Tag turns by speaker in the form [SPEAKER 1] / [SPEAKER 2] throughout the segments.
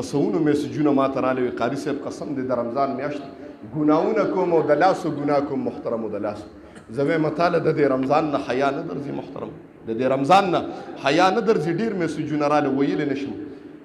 [SPEAKER 1] په سونو میسجونه ما ته راغلي وي قاري صاحب قسم دی د رمضان میاشت ګناهونه کوم او د لاسو ګناه کوم محترمو د لاسو زه وایم تاله د دې رمضان نه حیا نه درځي محترم د دې رمضان نه حیا نه درځي ډېر میسجونه راغلي ویلی نه شم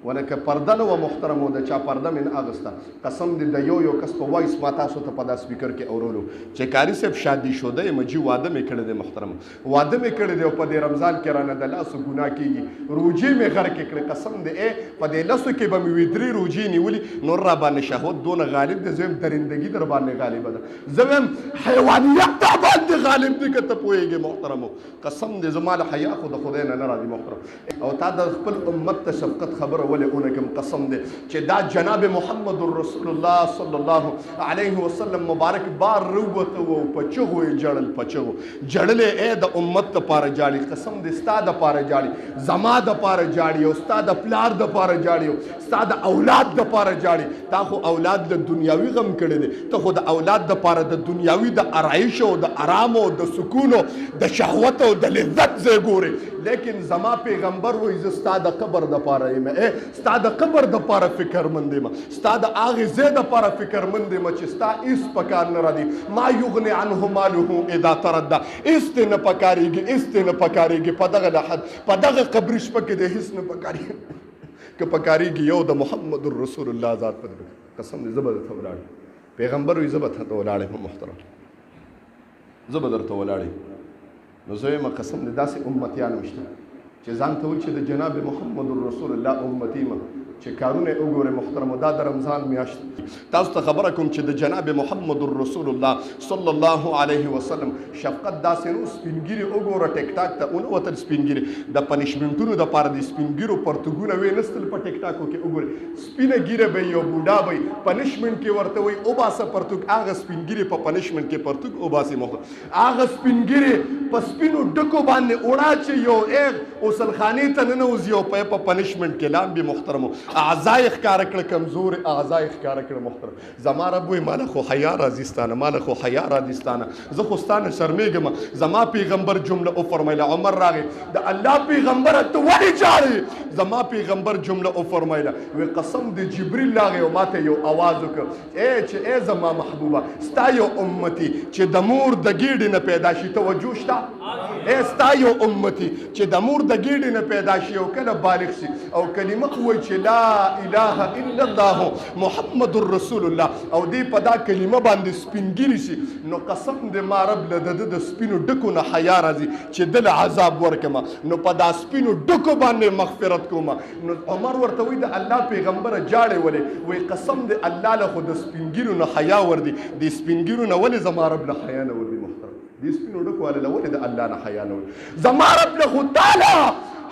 [SPEAKER 1] ولکه پرده نه وه محترمو د چا پرده مې نه اغسته قسم دی د یو کس په وایس ما تاسو ته په دا سپیکر کې اورولو چې قاري صاحب شادي شده یم جي واده مې کړی دی محترم واده مې کړی دی او په دې رمضان کې رانه د لاسو ګناه کېږي روجې مې غرقې کړې قسم دی په دې لسو کې به مې وي 3 روجې نیولي نور را باندې شهوت دونه غالب دی زه یم درندګي در باندې غالبه ده زه یم حیوانیت در باندې غالب دی که ته پوهېږې محترمو قسم دی زما له حیا خو د خدای نه نه راځي محترم او تا د خپل امت ته شفقت خبره ولکم قسم دی چې دا جناب محمد رسول الله صلی الله علیه وسلم مبارک بار روته و په چغو یې جړل په چغو جړلې ای د امت دپاره جاړي قسم دی ستا دپاره جاړي زما دپاره جاړي او ستا د پلار دپاره جاړي او ستا د اولاد دپاره جاړي تا خو اولاد د دنیاوي غم کړی دی ته خو د اولاد دپاره د دنیاوي د ارایش او د ارام او د سکون او د شهوت او د لذت ځای ګورې لیکن زما پیغمبر وایي زه ستا د قبر دپاره یم ستا د قبر دپاره فکرمند یم ستا د هغې ځای دپاره فکرمند یم چې ستا هېڅ په کار نه راځي ما یغني عنه ماله اذا ترده هېڅ ترې نه پکارېږي هېڅ ترې نه پکارېږي په دغه لحد په دغه قبري شپه کې دی هېڅ نه پکارېږي که پکارېږي یو د محمد رسول الله ذات په قسم دی زه به درته ولاړ پیغمبر وایي زه به درته ولاړ یم محترم زه به درته ولاړ یم نو زه یم قسم دی داسې امتیان مشته چې ځان ته وایي چې د جناب محمد رسول الله امتي یم چې کارونه یې وګورئ محترمو دا د رمضان میاشت تاسو ته خبره کوم چې د جناب محمد رسول الله صلی الله علیه وسلم شفقت داسې نو سپینګیري وګوره ټیک ټاک ته ونه وتل سپینګیري د پنشمنټونو دپاره د سپینګیرو پرتګونه وی نستل په ټیک ټاکو کې وګورئ سپینه ګیره به یو بوډا به پنشمنټ کې ورته وایي وباسه پرتګ هغه سپینګیري په پنشمنټ کې پرتګ وباسي محترم هغه سپینګیري په سپینو ډکو باندې وړا چې یو غسلخانې ته ننوځي او په پنشمنټ کې لامبي محترمو اعضای ښکاره کړه کمزور اعضای ښکاره کړه محترم زما رب وایي ماله خو حیا راځي ستانه ماله خو حیا راځي ستانه زه خو ستانه شرمېږم زما پیغمبر جمله وفرمیله عمر راغی د الله پیغمبره ته ولې جاړې زما پیغمبر جمله وفرمیله وی قسم د جبریل راغی او ماته یو آواز وکړ چې ای زما محبوبه ستا یو امتي چې د مور د ګیډې نه پیدا شي توجه شته ای ستا یو امتي چې د مور د ګیډې نه پیدا شي او کله بالغ شي او کلمه وایي چې لا اله الا الله محمد رسول الله او دی په دا کلمه باندې سپینګیري شي نو قسم دی ما رب له د سپینو ډکو نه حیا راځي چې دل عذاب ورکما نو په دا سپینو ډکو باندې مغفرت کوما نو عمر ورته وی د الله پیغمبر جاړې ولې وی قسم دی الله له خو د سپینګیرو نه حیا وردی د سپینګیرو نه ولې زما رب له حیا نه وردی محترم د سپینو ډکو ولې ولې د الله نه حیا نه وردی زما رب له خو تعالی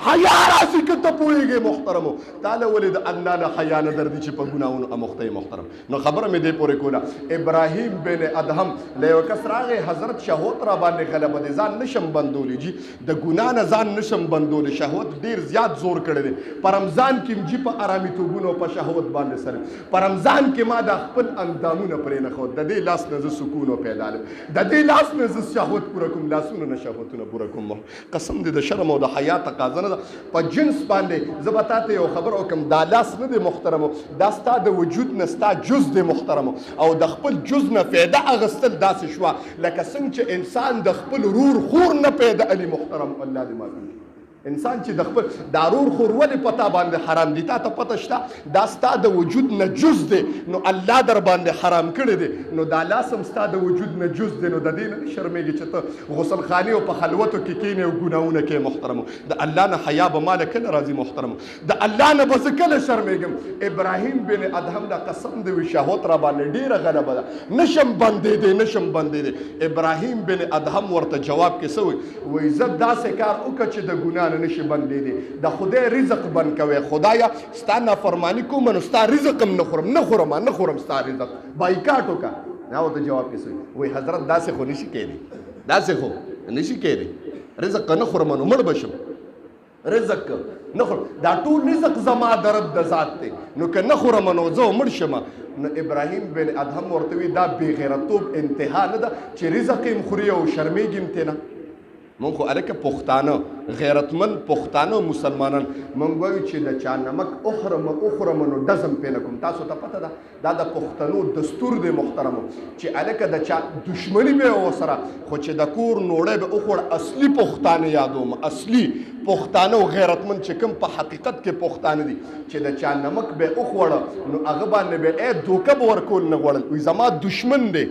[SPEAKER 1] حیا راځي که ته پوهېږې محترمو تاله ولې د الله نه حیا نه درځي چې په ګناهونو اموخته یې محترم نو خبره مې دې پورې کوله ابراهیم بن ادهم له یو کس راغی حضرت شهوت را باندې غلبه دی ځان نشم بندولی جي د ګناه نه ځان نشم بندولی شهوت ډېر زیات زور کړی دی په رمضان کې جي په ارامي توبونو په شهوت باندې سره په رمضان کې ما د خپل اندامونه پرې نه ښود د دې لاس نه زه سکون پیدا لم د دې لاس نه زه شهوت پوره کوم لاسونو نه شهوتونه پوره کوم قسم دې د شرم او د حیا تقاضا نه ده په جنس باندې زه به تاته یو خبر وکړم دا لاس نه دی محترمو دا ستا د وجود نه ستا جز دی محترمو او د خپل جز نه فایده اخیستل داسې شوه لکه څنګه چې انسان د خپل رور خور نه پیدا علي محترم الله دې معافي انسان چې د خپل دارور خور ولې پتا باندې حرام دي تا ته پته شته دا ستا د وجود نه جز دی نو الله در باندې حرام کړی دی نو دا لاس هم ستا د وجود نه جز دی نو د دې نه شرمېږي چې ته غسلخانې او په خلوتو کې کښېنې او ګناهونه کوې محترمو د الله نه حیا به ماله کله راځي محترمو د الله نه به زه کله شرمېږم ابراهیم بن ادهم دا قسم دی وي شهوت را باندې ډېره غلبه ده نشم بندېدی نشم بندېدی ابراهیم بن ادهم ورته جواب کې څه وایي زه داسې کار وکړه چې د ګناه نشي بندېدی د خدای رزق بند کوي خدایا ستا نافرماني کوم نو ستا رزق هم نه خورم ستا رزق بایکاټ وکړه دا ورته جواب کې څه وایي حضرت داسې خو نشي کېدی داسې خو نشي کېدی رزق نه خورم نو مړ بشم رزق نه خورم دا ټول رزق زما د رب د ذات دی نو که نه خورم نو زه مړ شم نو ابراهیم بن ادهم ورته وی دا بې غیرتوب انتها نه ده چې رزق یې خوري او شرمېږي هم ترې نه مونږ خو هلکه پښتانه غیرتمند پښتانه مسلمانان مونږ وایو چې د چا نمک اخورم نو ډزم پې نه کوم. تاسو ته پته ده دا د پښتنو دستور دی محترمو چې هلکه د چا دشمني به یې ورسره خو چې د کور نوړی به وخوړ اصلي پښتانه یادوم اصلي پښتانه او غیرتمند چې کوم په حقیقت کې پښتانه دي چې د چا نمک به وخوړه نو هغه باندې به دوکه به ورکول نه غواړل وایي زما دشمن دی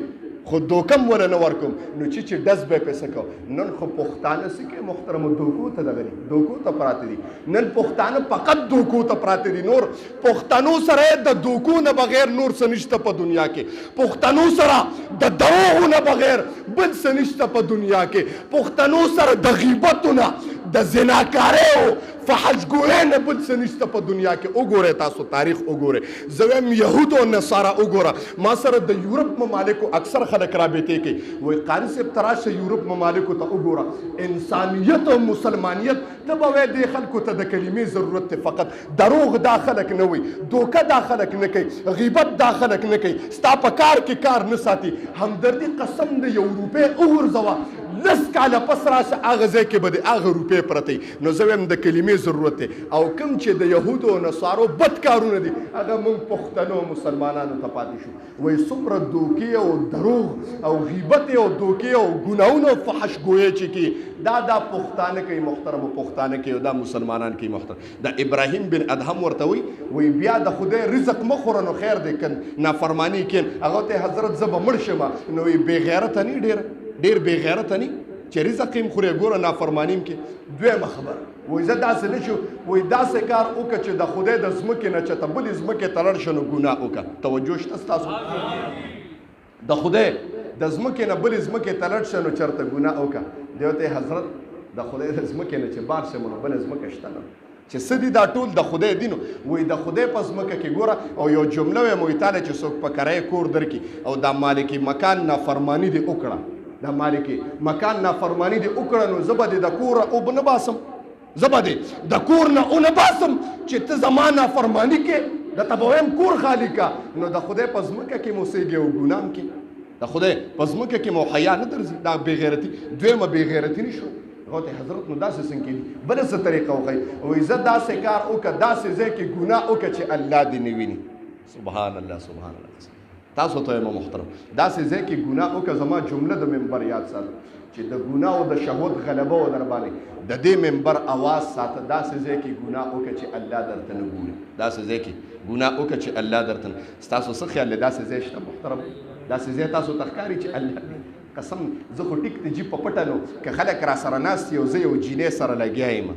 [SPEAKER 1] خو دوکم ولا نه ورکوم نو چې ډز به پیسه کو. نن خو پښتانه سکه محترم دوکو ته دغري دوکو ته پراته دي. نن پښتانه فقط دوکو ته پراته دي. نور پښتنو سره د دوکو نه بغیر نور څه نشته په دنیا کې. پښتنو سره د دروغو نه بغیر بل څه نشته په دنیا کې. پښتنو سره د غیبتونه د زناکاریو فحشګویۍ نه بل څه نشته په دنیا کې. وګورئ تاسو تاریخ وګورئ. زه وایم یهود او نصارا وګوره ما سره د یورپ ممالکو اکثر خلک رابطې کوي وایي قاري صاحب ته راشه یورپ ممالکو ته وګوره انسانیت او مسلمانیت ته به وایي دې خلکو ته د کلمې ضرورت دی فقط. دروغ دا خلک نه وایي دوکه دا خلک نه کوي غیبت دا خلک نه کوي ستا په کار کې کار نه ساتي. همدردي قسم د یو روپۍ وغورځوه لس کاله پس راشه هغه ځای کې به د هغه روپۍ پرته وي. نو زه وایم د کلمې ضرورت دی او کوم چې د یهودو او نصارو بد کارونه دي هغه موږ پښتنو مسلمانانو ته پاتې شو. وایي څومره دوکې او دروغ او غیبت او دوکې او ګناهونه او فحشګویۍ چې کوي دا پښتانه کوي محترمو پښتانه کوي او دا مسلمانان کوي محترم. د ابراهیم بن ادهم ورته وایي بیا د خدای رزق مه خوره نو خیر دی که نافرماني کین هغه ته حضرت زه به مړ شم نو وایي بې غیرته نه ډېر بې غیرته نه چې رزق یې خورې ګوره نافرماني کې. دویمه خبره وایي زه داسې نه شو وایي داسې کار وکړه چې د خدای د ځمکې نه چېرته بلې ځمکې ته لاړ شه نو ګناه وکړه. توجه شته ستاسو د خدای د ځمکې نه بلې ځمکې ته لاړ شه نو چېرته ګناه وکړه. دی ورته حضرت د خدای د ځمکې نه چې بار شم نو بله ځمکه شته نه چې څه دي دا ټول د خدای دي. نو وایي د خدای په ځمکه کې ګوره او یو جمله وایم وایي تاله چې څوک په کرایه کور درکړي او دا مالکي مکان نافرماني دې وکړه د مالکي مکان نافرمانی دې وکړه نو زه به دې د کوره اوبه نه باسم زه به دې د کور نه ونه باسم چې ته زما نافرماني کې درته به وایم کور خالي کا. نو د خدای په ځمکه کې مو اوسېږي او ګناه م کې د خدای په ځمکه کې مو حیا نه درځي دا بې غیرتي. دویمه بې غیرتي نه شو. هغه ته حضرت نو داسې څنګه کېدي بله څه طریقه وښایي وایي زه داسې کار وکړه داسې ځای کې ګناه وکړه چې الله دې نه ویني. سبحان الله سبحان الله. تاسو ته یم محترم داسې ځای کې ګناه وکړه زما جمله د منبر یاد ساته چې د ګناه او د شهوت غلبه و در باندې د دې منبر اواز ساته. داسې ځای کې ګناه وکړه چې الله درته نه ګوري. داسې ځای کې ګناه وکړه چې الله درته نه. ستاسو څه خیال دی داسې ځای شته محترم؟ داسې ځای تاسو ته ښکاري چې الله قسم زه خو ټیک ته جیب په پټه نو که خلک را سره ناست یو زه یو جینۍ سره لګیا یم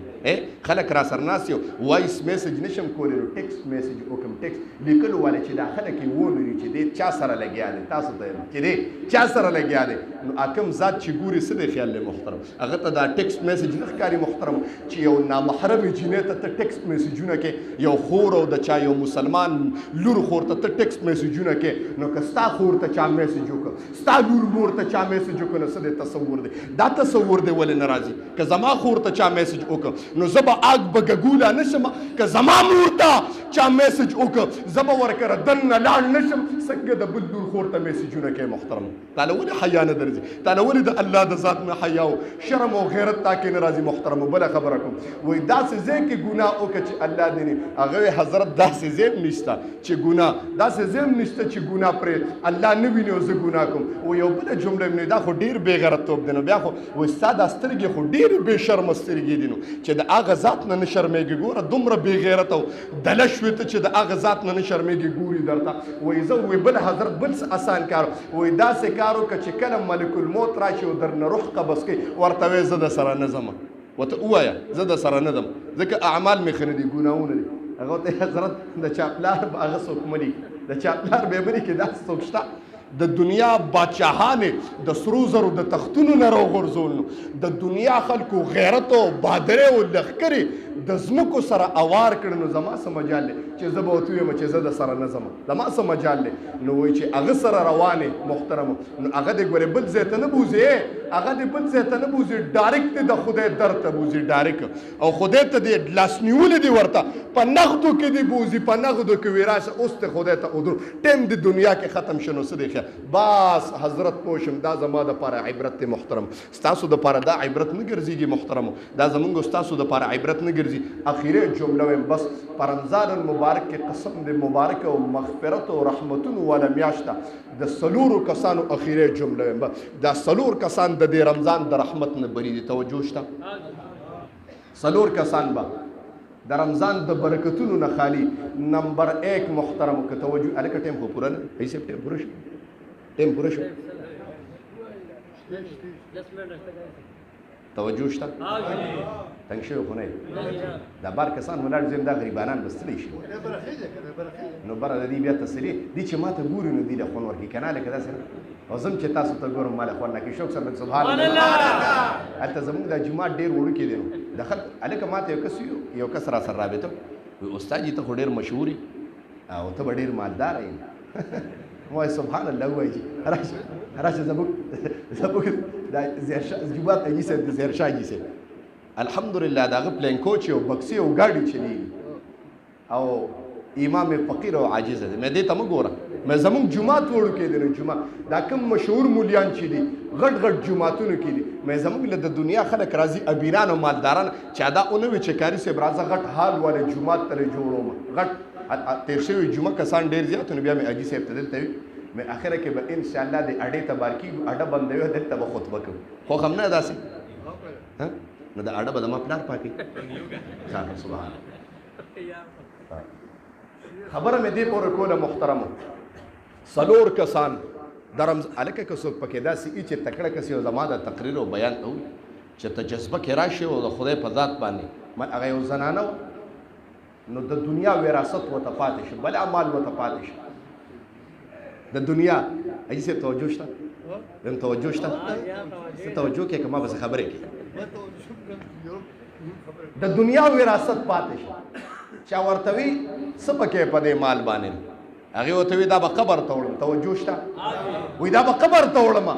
[SPEAKER 1] خلک را سره ناست یو وایس میسج نشم کولی نو ټیکسټ میسج وکړم ټیکسټ لیکلو والی چې دا خلک یې ونوري چې دی چا سره لګیا دی تاسو ته یم چې دی چا سره لګیا دی نو کوم ذات چې ګوري څه دی خیال دی محترم هغه ته دا ټیکسټ میسج نه ښکاري محترم چې یو نامحرمې جینۍ ته ته ټیکسټ میسجونه کې یو خور او د چا یو مسلمان لور خور ته ته ټیکسټ میسجونه کې نو که ستا خور ته چا میسج وکړه ستا لور مور ته چا میسج وکړه نو څه دی تصور دی دا تصور دی ولې نه راځي که زما خور ته چا میسج وکړه نو زه به آګ به ګګوله نه شم که زما مور ته چا میسج وکړه زه به ورکره دننه لاړ نه شم څنګه د بل لور خور ته میسجونه کوې محترم تاله ولې حیا نه درځي تاله ولې د الله د ذات نه حیا او شرم او غیرت تا کې نه راځي محترم بله خبره کوم وایي داسې ځای کې ګناه وکړه چې الله دې نه هغه حضرت داسې ځای هم نشته چې ګناه داسې ځای هم نشته چې ګناه پرې الله نه ویني او زه ګناه کوم او یو بله جمله مې دا خو ډېر بې غیرتوب دی نو بیا خو وایي ستا دا سترګې خو ډېرې بې شرمه سترګې دي نو چې د هغه ذات نه نه شرمېږي ګوره دومره بې غیرت او دله شوې ته چې د هغه ذات نه نه شرمېږي ګوري درته وایي زه وایي بل حضرت بل څه اسان کار وایي داسې کار وکړه چې کله ملک الموت راشي او درنه روح قبض کوي ورته وایي زه د سره نه ځم ورته ووایه زه د سره نه ځم ځکه اعمال مې ښه نه دي ګناهونه دي هغه ته حضرت د چا پلار به هغه څوک مه لیکي د چا پلار به یې مه لیکي داسې څوک شته د دنیا باچاهانې د سرو زرو د تختونو نه راوغورځول نو د دنیا خلکو غیرت او بهادرۍ او لښکرې د ځمکو سره اوار کړ نو زما څه مجال دی چې زه به ورته ویم چې زه د سره نه ځم زما څه مجال دی نو وایي چې هغه سره روانې محترمو نو هغه دې ګورې بل ځای ته نه بوځي هغه دې بل ځای ته نه بوځي ډایرکټ د خدای در ته بوځي ډایرکټ او خدای ته دې لاس نیولې دي ورته په نغدو کې دې بوځي په نغدو کې وي راشه اوس ته خدای ته ودرو ټیم د دنیا کې ختم شنو څه دی ښه بس حضرت پوه شم دا زما دپاره عبرت دی محترم ستاسو دپاره دا عبرت نه ګرځېږي محترمو دا زمونږ ستاسو دپاره عبرت نه ګرځي اخیری جمله ویم بس په رمضان المبارک کې قسم د مبارک او مغفرت او رحمتونو والا میاشت د څلورو کسانو اخیری جمله ویم دا څلور کسان د دې رمضان د رحمت نه بری دي توجه شته څلور کسان به د رمضان د برکتونو نه خالی نمبر 1 محترم که توجه الکه ټیم خو پوره نه ایسه ټیم پوره شو ټیم پوره شو توجه شته تنګ شوی خو نه دا بار کسان ولاړ زم دا غریبانان بستلی شي نو بره د دې بیا تسلي دي چې ماته ګوري نو دي له خون ورکي کنه لکه داسې او زم چې تاسو ته ګورم مال خون نه کې شوک سره سبحان الله هلته زموږ د جمعه ډېر وړوکی دی نو د خلک هلکه ماته یو کس را سره رابطه وي استاد جي ته خو ډېر مشهور او ته به ډېر مالدار یې وایي سبحان الله وایي راشه زموږ دا جومات اجي صاحب د زهرشاه جي صاحب الحمدلله د هغه پلین کوچ او بکسې او ګاډي چلېږي او امام فقیر او عاجز دی مې دې ته مه ګوره مې زموږ جومات وړوکی دی نو جومات دا کوم مشهور مولیان چې دي غټ غټ جوماتونو کې دي مې زموږ له د دنیا خلک راځي امیران او مالداران چې دا اونه وي چې کاري صاحب راځه غټ حال والے جومات ته جوړوم غټ تیر شوي جمعه کسان ډېر زیات نو بیا مې اجي صاحب ته دلته وي مې اخره کې به انشاءالله د اډې ته بار کېږو اډه بندوي دلته به خطبه کوو خو هم نه داسې نو د اډه به زما پلار پاکي سبحان خبره مې دې پورې کوله محترمو څلور کسان د هلکه که څوک پکې داسې وي چې تکړه کس یو زما د تقریر او بیان ته وي چې ته جذبه کې راشي او د خدای په ذات باندې هغه یو زنانه وه نو د دنیا وراثت ورته پاتې شي بل اعمال ورته پاتې شي د دنیا اجي صاحب توجه شته دم توجه شته توجه کې که ما بس خبرې کوي د دنیا وراثت پاتې شي چا ورته وي څه پکې په دې مال باندې هغې ورته وي دا به قبر ته وړم توجه شته وایي دا به قبر ته وړم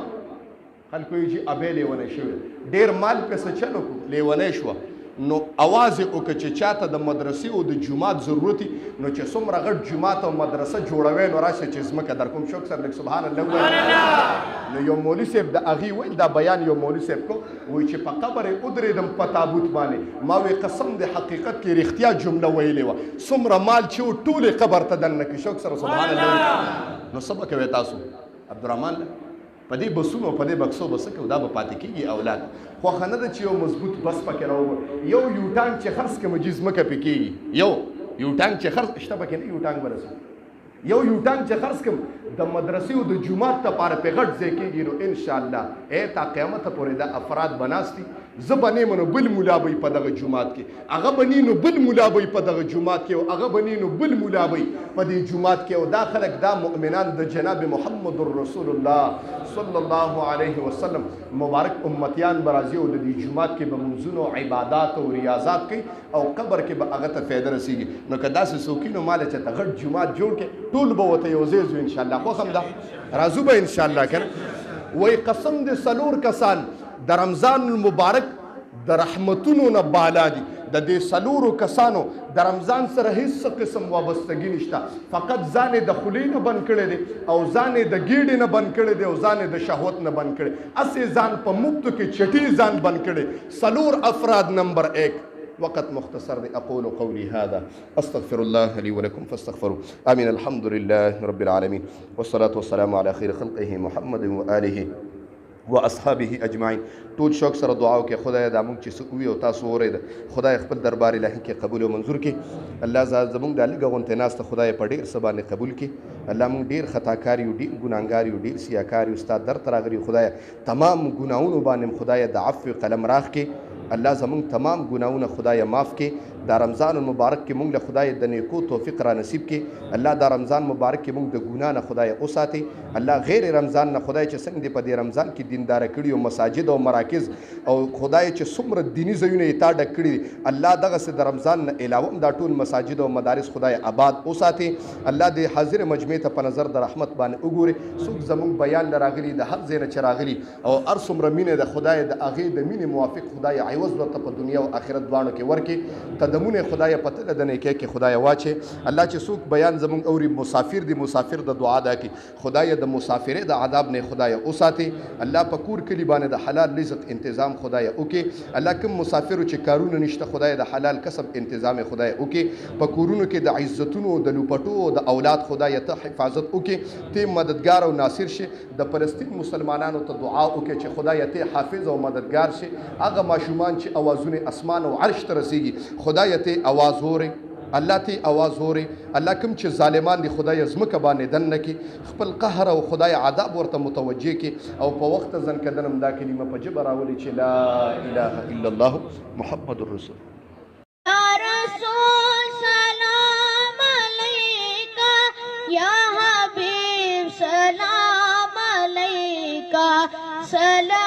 [SPEAKER 1] خلکو وایي چې ابې لیونی شوی ډېر مال پسې چلو کړو لیونی شوه نو اواز یې وکړه چې چاته د مدرسې او د جومات ضرورت نو چې څومره غټ جومات او مدرسه جوړوي نو راشه چې ځمکه در کوم شوک سر لږ سبحان الله وایي نو یو مولوي صاحب د هغې ویل دا بیان یو مولوي صاحب کو وایي چې په قبر یې ودرېدم په تابوت باندې ما وی قسم د حقیقت کې رښتیا جمله ویلې وه څومره مال چې و ټول یې قبر ته دننه کړي شوک سره سبحان الله نو څه به کوئ تاسو عبدالرحمن په دې بسونو په دې بکسو به څه کوو دا به پاتې کېږي اولاد خوښه نه ده چې یو مضبوط بس پکې راوړو یو یوټانک چې خرڅ کړم جي ځمکه پې کېږي یو یوټانک چې خرڅ شته پکې نه یوټانک به رسو یو یوټانک چې خرڅ کړم د مدرسې او د جومات لپاره پې غټ ځای کېږي نو انشاءالله تا قیامته پورې دا افراد به ناست دي زه به نه یم نو بل ملا به په دغه جومات کې هغه به نه نو بل ملا به په دغه جومات کې او هغه به نه نو بل ملا به په دې جومات کې او دا خلک دا مؤمنان د جناب محمد رسول الله صلی الله علیه وسلم مبارک امتیان به راځي او د دې جومات کې به منځونه او عبادات او ریاضات کوي او قبر کې به هغه ته فایده رسېږي نو که داسې څوک وي نو ما له چې ته غټ جومات جوړ کړې ټول به ورته یو ځای ځو انشاءالله خوښ هم ده راځو به انشاءالله کنه وایي قسم د څلور کسان د رمضان المبارک د رحمتونو نه بالا دي د دې څلورو کسانو د رمضان سره هیڅ قسم وابستګي نشته فقط ځان یې د خولې نه بند کړی دی او ځان یې د ګیډې نه بند کړی دی او ځان یې د شهوت نه بند کړی هسې ځان په مفتو کې چټي ځان بند کړی څلور افراد نمبر 1 وقت مختصر دي أقول قولي هذا أستغفر الله لي ولكم فاستغفروا آمين الحمد لله رب العالمين والصلاة والسلام على خير خلقه محمد وآله واصحابه اجمعین ټول شوق سره دعا وکړئ خدای دا موږ چې څه ووي او تاسو اورئ خدای خپل دربار الهي کې قبول او منظور کړي الله زموږ د لږه غونډې ناسته خدای په ډېر څه باندې قبول کړي الله موږ ډېر خطاکار یو ډېر ګناهګار یو ډېر سیاکار یو ستا درته راغلي خدای تمام ګناهونو باندې خدای د عفو قلم راخ کړي الله زموږ تمام ګناهونه خدای معاف کړي دا رمضان المبارک کې مونږ له خدای د نیکو توفیق را نصیب کړي. الله دا رمضان مبارک کې مونږ د ګناه نه خدای وساتي. الله غیر رمضان نه خدای چې څنګه په دې رمضان کې دیندار کړي او مساجد او مراکز او خدای چې څومره دینی ځایونه یې تا ډک کړي الله دغسې د رمضان نه علاوه دا ټول مساجد او مدارس خدای آباد وساتي. الله دې حاضر مجمع ته په نظر د رحمت باندې وګوري. څوک زمونږ بیان نه راغلي د هر ځای نه چې راغلي او هر څومره مینه د خدای د هغې د مینې موافق خدای عوض ورته په دنیا او آخرت دواړو کې ورکړي. قدمونه خدای په تله د نیکۍ کې خدای واچي. الله چې څوک بیان زمونږ اوري مسافر دي مسافر د دعا دا کړي خدای د مسافرۍ د عذاب نه خدای وساتي. الله په کور کلي باندې د حلال رزق انتظام خدای وکړي. الله کوم مسافرو چې کارونه نشته خدای د حلال کسب انتظام خدای وکړي. په کورونو کې د عزتونو د لوپټو د اولاد خدای ته حفاظت وکړي. ته مددگار او ناصر شي. د فلسطین مسلمانانو ته دعا وکړي چې خدای ته حافظ او مددگار شي. هغه ماشومان چې اوازونه اسمان او عرش ته رسیږي خدای ته आवाज اوري. الله ته आवाज اوري. الله کوم چې ظالمان دي خدای زمکه باندې دن نکي خپل قهر او خدای عذاب ورته متوجه کی او په وخت ځن کدنم دا کلمه په جبر راولي چې لا اله الا الله محمد رسول
[SPEAKER 2] یا رسول سلام علیکا یا حبیب سلام علیکا سلام